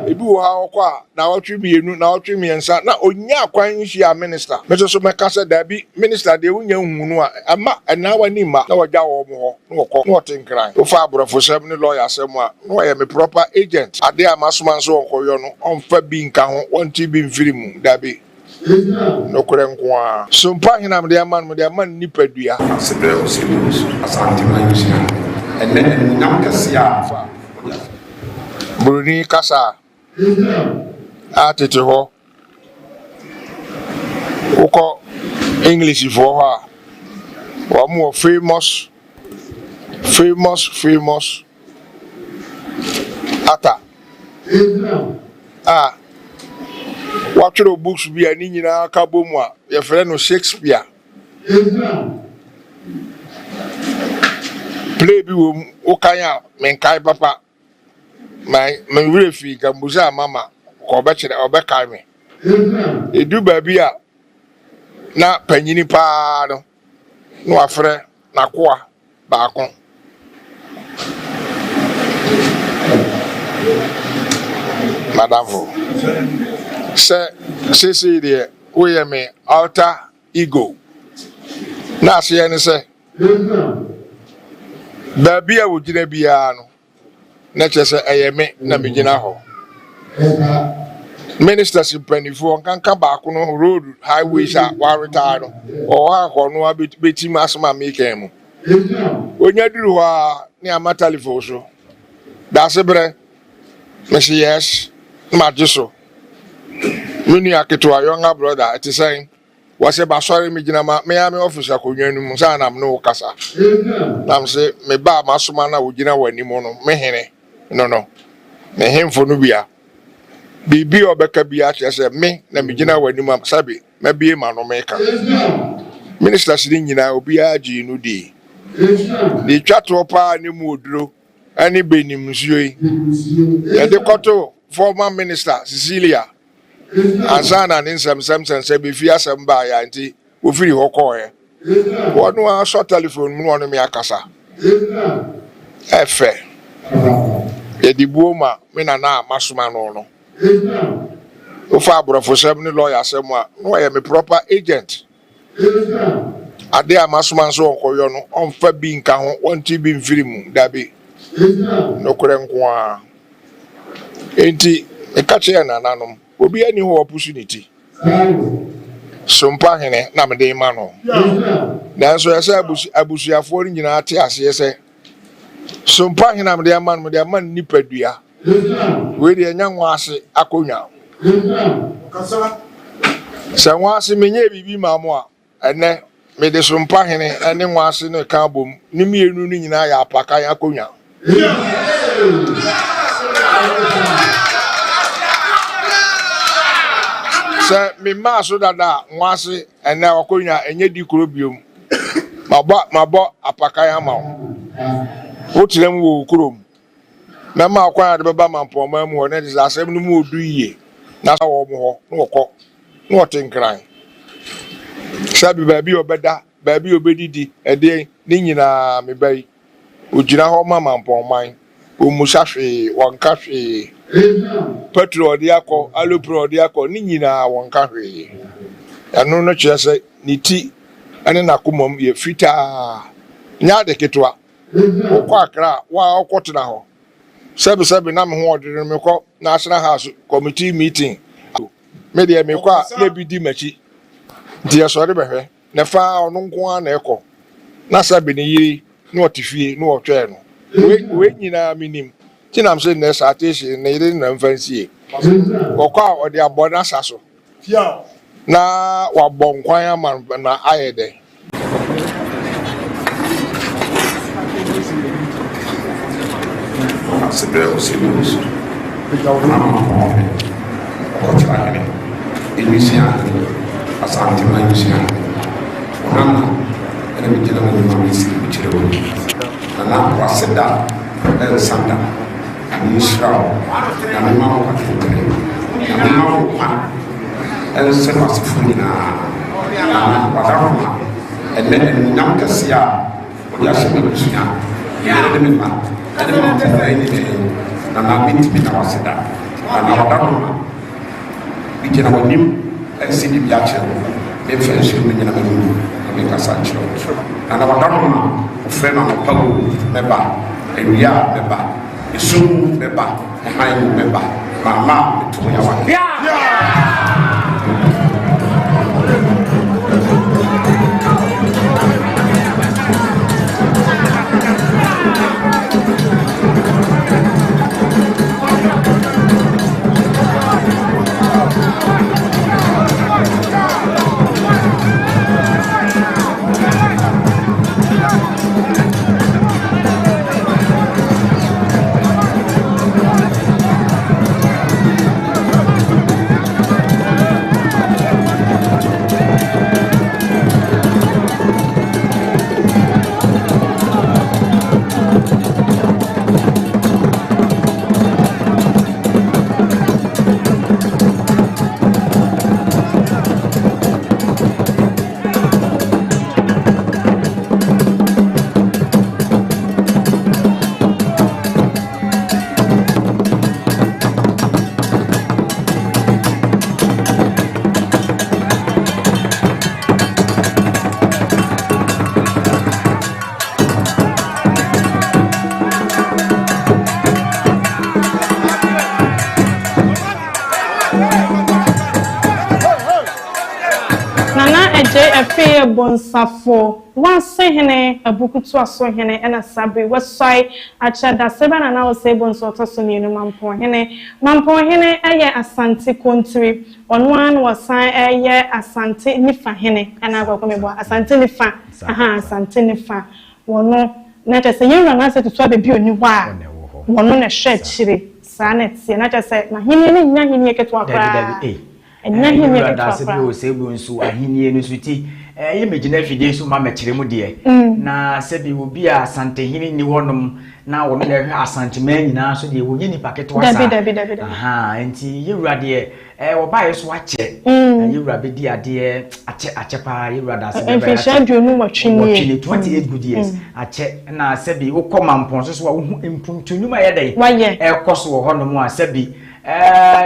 ebi wo ha okwa na watwemienu na watwemiensa na onya akwan hia minister me so meka se da bi minister de wunya hunu a ama na wani ma na wagya wo mo no ko no tinkran o fa abrofo sem ni lawyer sem a no ye me proper agent ade amasoma so onkoyo no onfa bi nka ho wonti bi mfirimu da bi no krenko a so mpa hinam de man nipadua sebre o sibus asante manjia ene nam kasia fa Bruni kasa atete ho uko English for her. One more famous ata. Watch your books be an in our Kabumwa, your friend of Shakespeare. Play be Okaya, Menkai Papa, my refi, Gambuza, Mama, or Bachelor or Beckham. You do baby, na Penny Pado, no affair, na qua, Bacon. Madame, say, dear, we are me alter ego. Now, see, and say, baby, I would be a nature say, I am Namijinaho. Ministers in Pennyford can come back on road, highways are retired, or no betting Massima make him. When you do near Matalifoso, that's a bread, Messi, yes. Majiso. Muni akitwa younger brother ati saying was about sorry me gina me am officer ko nwanu mu sa na no kasa. Nam say me ba masoma na wo gina wani mu no me hene. No. Me hemfo no bia. Bibi obeka bia say me na me gina wani mu sabi me bie ma no me ka. Minister sidi nyina obi agi no di. Di twato pa ni mu oduro ani benim nsuoi. E de koto former minister Cecilia Ansana and some said before some by auntie who free her coy. What no short telephone one me akasa. Efe. Edi buoma me na masuma no. Ofa abro for 7 lawyer semwa no I am a proper agent. Ade amasuma so onkoyo no onfa bi nka ho wonti bi mfiri mu dabi. No kure nko enti ekache ya nananom obi ani ho opportunity 0pped na mede ma no nanso ya say abusuafo ni nyina ate ase se 0pped na mede ma no mede ma nipadua we de nyanwa ase akonwa sa nwa ase menye bibi mamo a ene mede 0pped ene nwa ase no ka bom ni mienu ni nyina ya apaka ya akonwa Sir, me maso dada nwase ene okonya enye di kurobiom mabo apakaya ma wo tirem wo kurom na ma akwa de beba mampo ma mu ne dis asem no mu odu yie na sa wo mo ho no woko no otenkran sabi baabi obeda baabi obedidi ede ni nyina me bai ogyina ho ma mampo man o musahwe wankahwe Petro diako alupro diako ni nyina wonka hwe anu no kyerese ni ti ane nakomom ye fita nya de ketwa okọ akra wa okotena ho sebe na me ho odere me kọ National House Committee meeting me de me kọ na bi di machi di asore behwe na fa onu nko na ekọ na sabe ni yiri na otifie na otwe no we nyina minim Tinam say na satation na ire na mfansie. Okwa odi abona saso. Na wabon kwan ama na ayede. Sebel sebus. Kochane. Emisia. Asante manusia. Nana ene mitela mo mamisi bichiro. Nana waseda sanda. Israel, and the mouth of the and the mouth and send us food and then Namkasia, Yashamina, and the mountain and I mean to be our Seda, and our Dharma. We can have him and see the Yacha, if French women in a moon, and make us a church. And our Dharma, friend of Palu, Meba, and we are Meba. Soon, Meba, and I remember my mom to me. efe bonsafo wasehene abukutu asohene ena sabre wasai acha da seba na wo se bonso toso mienu mampohene eye asante kontri onwan wasan eye asante nifa hene ena agwakọ mebo asante nifa asante nifa wono na tese yenra na se tutu abebi oni wa wono na hwe chire saa na tie na tese na hene ne nya hene keto akra enya hene keto akra o se bonso ahenie no suti ye megina fide so ma mekire mu de na sebi obi a asante hene ni wonom na wo na hwe asante man nyina so de wo nyini paketo asa aha enti yewura de wo ba yeso ache yewura be di ade ache pa yewura da se be ba ache duonu watwini 28 good years ache na sebi wo koma mpon so wo hu impuntunuma ye dai koso wo honom a sebi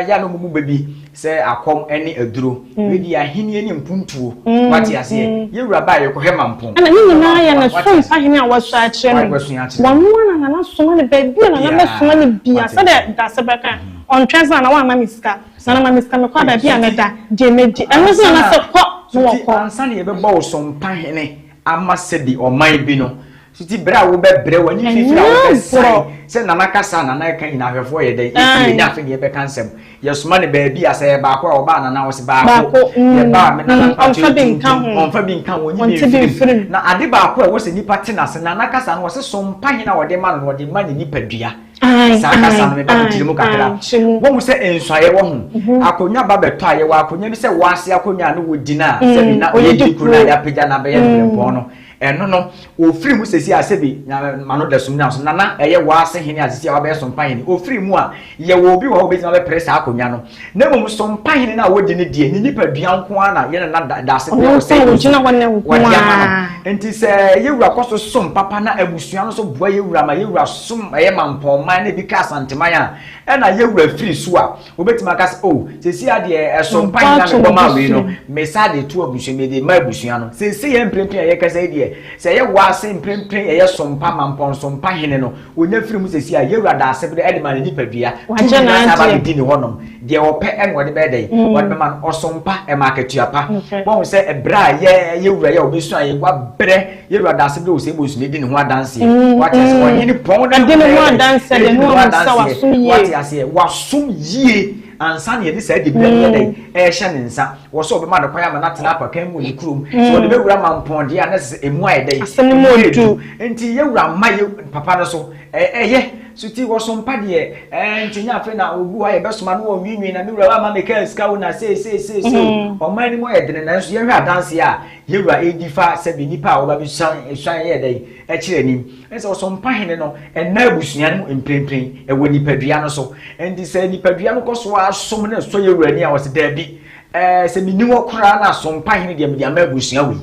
ya no mu bebi se akom eni aduro we di ahenie ni mpuntuo wati ase yewura ba ye ko hema mpon ana ni na ya na som ahene a waso a kire no wanu na som ne bebi na na som ne bia se de da se beka on transa na wa mamiska na mamiska me kwa bebi a meda de medi eno so na se ko no ko ansa ne ye be bo som pahene ama se di o mai bi no siti bra wo be bre wani fifira wo be sai se na makasa na na kan ina hwefo ye den e nya fe ye be kansem ye soma ne ba bi asa ye ba ko o ba na na wo se ba ko ye ba me na patu on fa bi nkan wo ni bi na ade ba ko wo se nipa tina se na nakasa na wo se som pahina wo de ma no wo de ma ni nipa dua sa kasa no me ba tiri mu kakra wo mu se ensuaye wo hu akonya ba beto aye wa akonya bi se wo ase akonya no wo dina se bi na o ye di kura ya peja na be ye mpo no eno no ofiri mu sesi asebi mano da sum na so nana eye wa ase hene asisi a wa be so mpahene ofiri mu a ye wo obi wa obeti na be press akonya no na mum so mpahene na wodi ne die ni nipa dua nko ana ye na da ase ko se wo gina wonne nko enti se ye wura koso som papa na abusua no so boa ye wura ma ye wura som eye mampon man na bi ka santeman a na ye wura free so a obeti makase sesi ade so mpahene na me boma we no me sa de tu abusua me de ma abusua no sesi ye mprempren ye kasa die se ye wase mprempren ye sompa mampon sompa hene no onya firi mu sesi a ye wura da ase be ede ma ni padua waje na aba di ni honom de ope en wode be dey wode be man osompa e ma ketuapa bon se ebra ye wura ye obesu aye gwa bre ye wura da ase be o se bosu ne di ni ho adanse wate se woni ni pon da de ni ho adanse de ni ho sa wasum ye wate ase wasum ye ansa ne de say de bia dey e hye ne nsa wo so be ma de kwaya ma na tena pa kan mu ni krum so de be wura mampon de na se emu aye dey asem mo du enti ye wura ma ye papa no so ye suti wo so mpa de enti nya fe na ogu aye be so ma no wo nwinwi na me wura wa ma me kan ska wo na se o ma ni mo ye de na so ye hwa adanse a ye wura edifa se be nipa wo ba bi swan ye dey e kire nim ense wo so mpa hene no na abusua no mprempren e wo nipa dua no so enti se nipa dua no ko so asom na so ye wura ni a wo se da bi se mi ni wo kura na so mpa hene de me ama abusua wi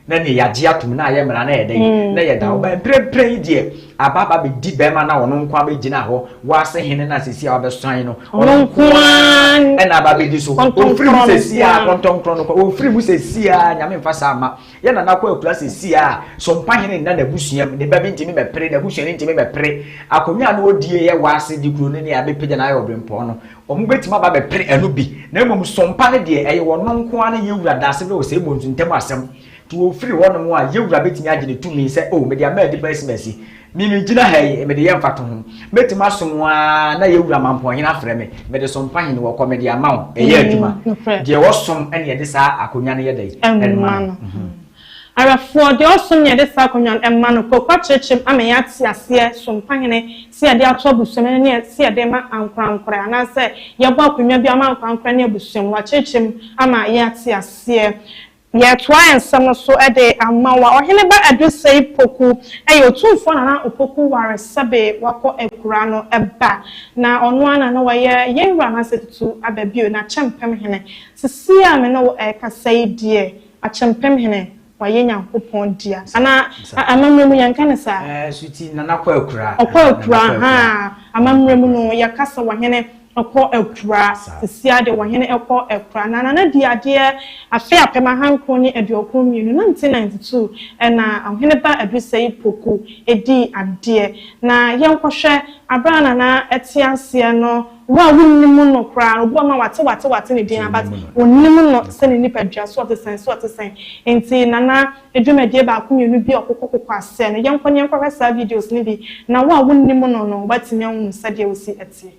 na ne yaje atum na aye mra na ye den na ye da wo ba mprempren de ababa be di be ma na wono nkwa be gina ho wa se hene na sesi a wo be swan no wono nkwa na ababa be di so ofiri mu sesi a kontonkron no ofiri mu sesi a nyame mfa sa ma ye na nakwa akura sesi a so mpa hene na na busua ne ba bi ntimi be pre na busua ne ntimi be pre akonya na odie ye wa se di kuro ne ne abe pega na aye obrempo no omu betima ba be pre enu bi na mum so mpa ne de eye wono nkwa na ye wura da se be o se bontu ntem asem to free one mo a yewura betimi agene tumi se me dia ma di mercy mimi gina hay me de yemfa to ho betima som a na yewura mampon hena frɛ me de som pa hene wo ko me dia ma wo eye aduma de wo som ene ye de sa akonya ne ye dai enma ara for de osom ye de sa akonya enma no ko kwachechim amenya ati ase som pa hene se ye de atobusom ne se ye de ma ankwankora na se ye bo akonya bi ama ankwankora ne abusom wa chechim ama ye ati ase ye try and some so ede amawa ohene ba adusei poku otumfo na opoku ware sabe wako ekura no eba na ono ana na waye yenwura na setutu ababio na Akyempimhene sisi a me no kasai die Akyempimhene waye Nyankopon dia ana amamremu yanka ne sa suti na nakwa ekura ha amamremu no yakasa wahene eko ekura sia de wahene eko ekura na di ade afi apema hanko ni ediokun mienu 1992 na ahene ba adusei poku edi ade na yenkohwe abrana na etiase no wa wonnimu no kra obo ma wate ne din but wonnimu no se ne nipadua so otesen enti nana edwumadie ba ko mienu bi okokokoko ase no yenkonye nkwa sa videos ni bi na wa wonnimu no batimi hu sade osi eti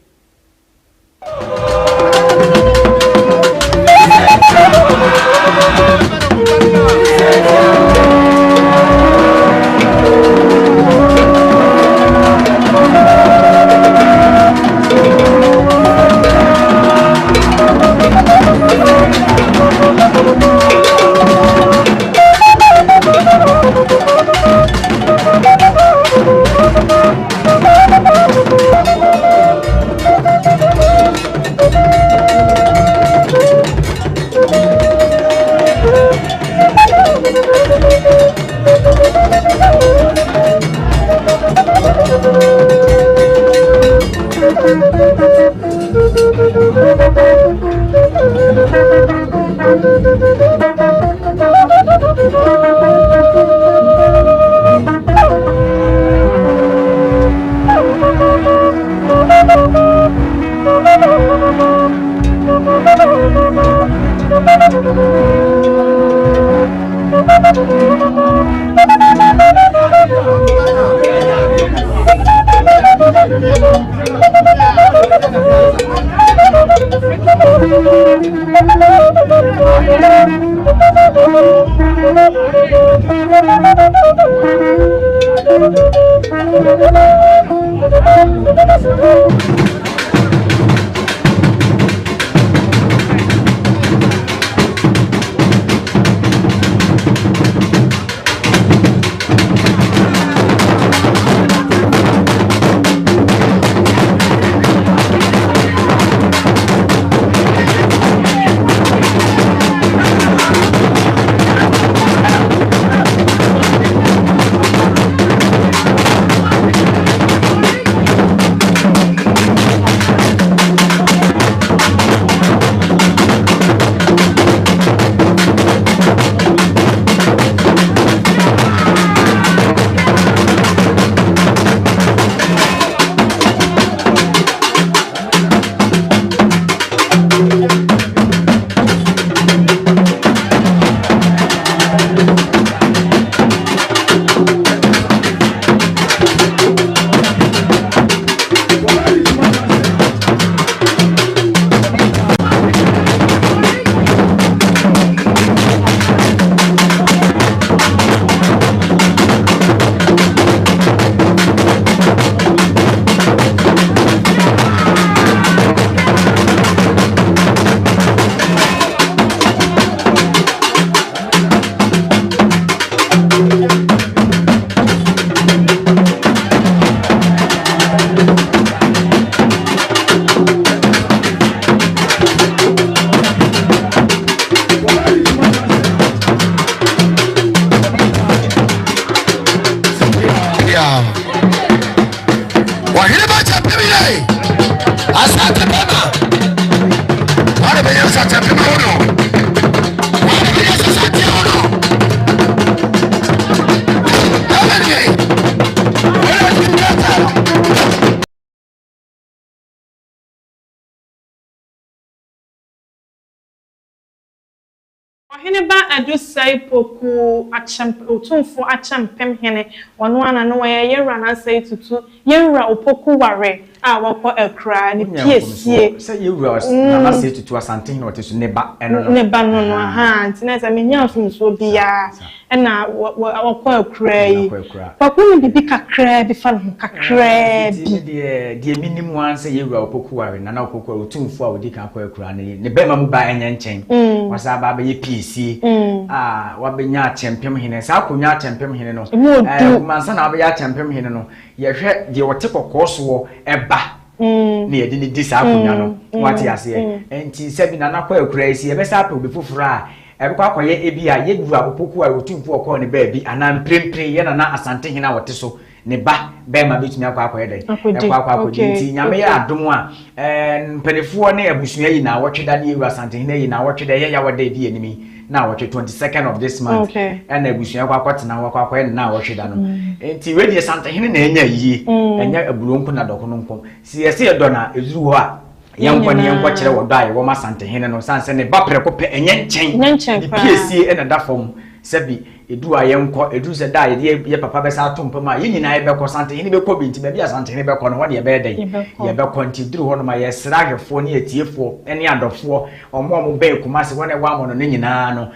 Oheneba adusai poku otumfo Akyempimhene ono ana no yewra na sai tutu yewra opoku ware a wakọ ekra ni piesie say yewra na sai tutu asante na otesu neba eno neba no ha ntina sa menya afumso bia na wakọ ekra yi pakunu bibi kakra bi fa no kakra bi de minimum one say yewra opoku ware na opoku otumfo a odi kan akọ ekra ne bema mu ba enye nchen wasa ba ba ye piesie wabenya Akyempimhene sa akonya Akyempimhene no mansa na wabenya Akyempimhene no yehwe de wote kokoso eba na yedi ni di sa akonya no wate ase enti sebi na nakwa ekura isi ebesa apɛ obi foforo a ebekwa akoye ebi a yeduru apopoku a otumfu okɔ ne ba bi ana mprempre ye na Asantehene a wote so ne ba bema betumi akwa akoyede nti nyame ya adom a mpanifo ne abusua yi na wotweda ne ewu asantehene yi na wotweda ye ya wada di enimi na wotwe 22nd of this month and abusua kwa kwatena kwa akoye na wotweda no nti we di asantehene na enya yi enya abulonku na dokononko si yesi edo na ezuru ho a yankwa ne yankwa kire wodo aye wo masantehene no sanse ne ba preko pe enye nchen di PSC ena da fom sebi edu ayenko edu se da ye papa be sa to mpama ye nyina ye be ko santehene be ko binti be asantehene be ko no wode ye be den ye be ko nti duru ho no ma ye srahefo ne etiefo ene adofo omo be kuma se wona wa mo no nyina no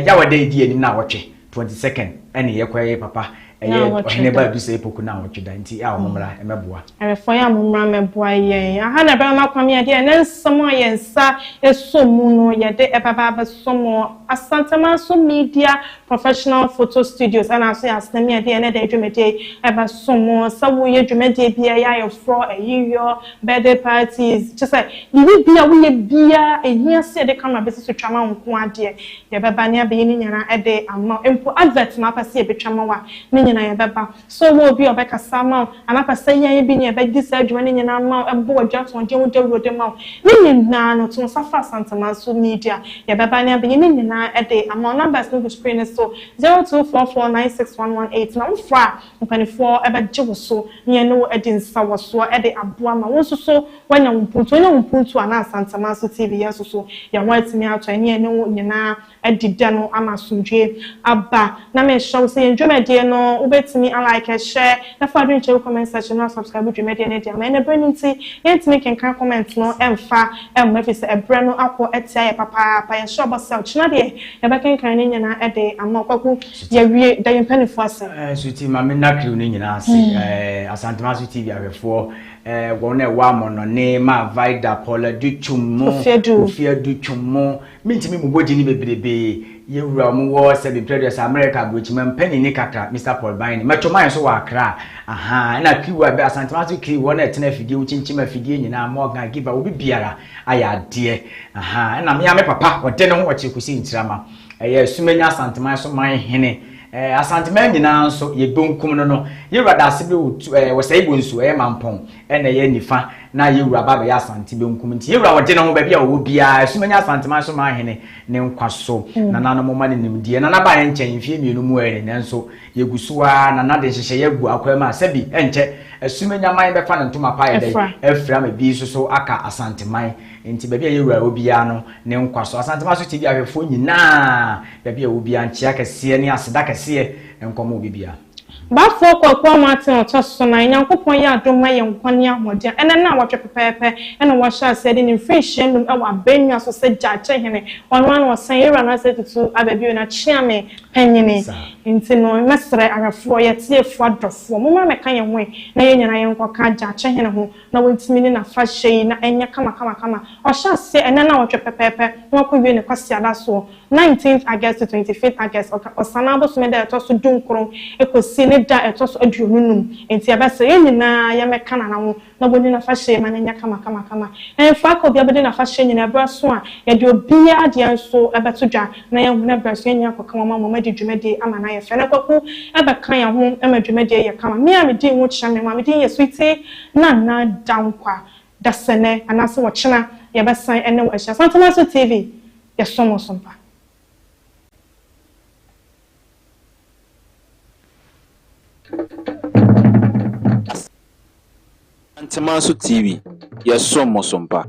ya wade di enim na wotwe 22nd ene ye kwaye papa ene ba bi se epoku na wotwe da nti a omomra emeboa fo ya omomra meboa ye aha na be ma kwame ade ne nsomo yensa esomu no ye de ebaba ba somo asantama media professional photo studios and also asnemi ade ene de dwumede eba somo sawo ye dwumede bia ya ye fro eyiyo birthday parties just like bibi bia wo ye bia ehia se de kama besi so twama nko ade ye beba ne abe ni nyana ede amma empo advert ma pase ye betwama wa ne nyana ye beba so wo bi obeka sama anapa se ye bi ne be disa adwuma ne nyana ma embo adwaton de wo de wo de ma ne nyana no to safa asantama media ye beba ne abe ni nyana ede amma numbers no screen so 0244961118 na mfra mpanifo ebe jewo so ne no edin sawo so ede aboa ma won so wanya mpuntu ana asantama so TV yeso so ya watimi ato ne no nyina edida no amasundwe aba na me show say ndwemede no ubetimi like share na fa do nche comment section na subscribe ndwemede ne dia ma na brenunti yentimi kenkan comment no emfa emafise ebre no akọ etia ye papa ya show boss china de ya bakenkan ne nyina ede amma kwaku ya wie da yempani fase suti ma me na kriu ne nyina ase asantama so TV afefo wona wa mono ne ma vida pola du chumo ofia du chumo mintimi mubodi ni bebrebe yewura mu wo se be previous America brochima mpani ni kakra Mr Paul Bain machoma so wa akra aha na kiwa be asantama so kri wona etena fidie uchinchima fidie nyina morgan giver obi biara aya de aha na me papa wode ne ho wache kusi ntirama sumenya asantama so man hene asantama nyina nso ye bonkum no yewura da se be wo sai bonsu mampon ene ye nifa na yewura baba ya asante bonkum nti yewura wode ne ho ba bia wo bia sumenya asantama so man hene ne nkwaso na nana mo mane nimdie na ba ye nchen fie mienu mu ere nanso yegusuwa na na de hyehye yegu akwama sabi enche sumenya man be fa ne ntoma pa ye de efra ma bi so aka asanteman nti ba bia yewura obia no ne nkwaso asantema so TV ahwefo nyina ba bia obia nchia kese ne aseda kese enkomo bibia bafo kwakwa Martin otoso na nyankopon ya adoma ye nkwane ahode ene na watwe pepepe ene wa sha se de ne freshie num e wa benwa so se jache hene wanwan wo san yera na se tutu ababi na chiame panyini nti no mesre arafo ye tiefo adofo mo ma meka ye hwe na ye nyana ye nkoka jache hene ho na wontimi ni na fashe na enya kama o sha se ene na watwe pepepe no akwa ne kwasi ada so 19th August to 25th August osanabo so me da etoso dunkron ekosi ne da etoso aduonunum enti abase ye nyina ya meka na ho na boni na fashe ma nya kama fa ko bia bodi na fashe nyina braso a ye de obia de anso abeto dwa na ye hu na braso nya kokama mama de dwumede ama na ye fe na kwaku abeka ya ho ama dwumede ye kama me a me din wo kya me ma me din ye sweetie na dankwa dasene anase wo kyena ye besan ene wo ahia Santama TV ye somo sompa Santama TV, yes, sompa.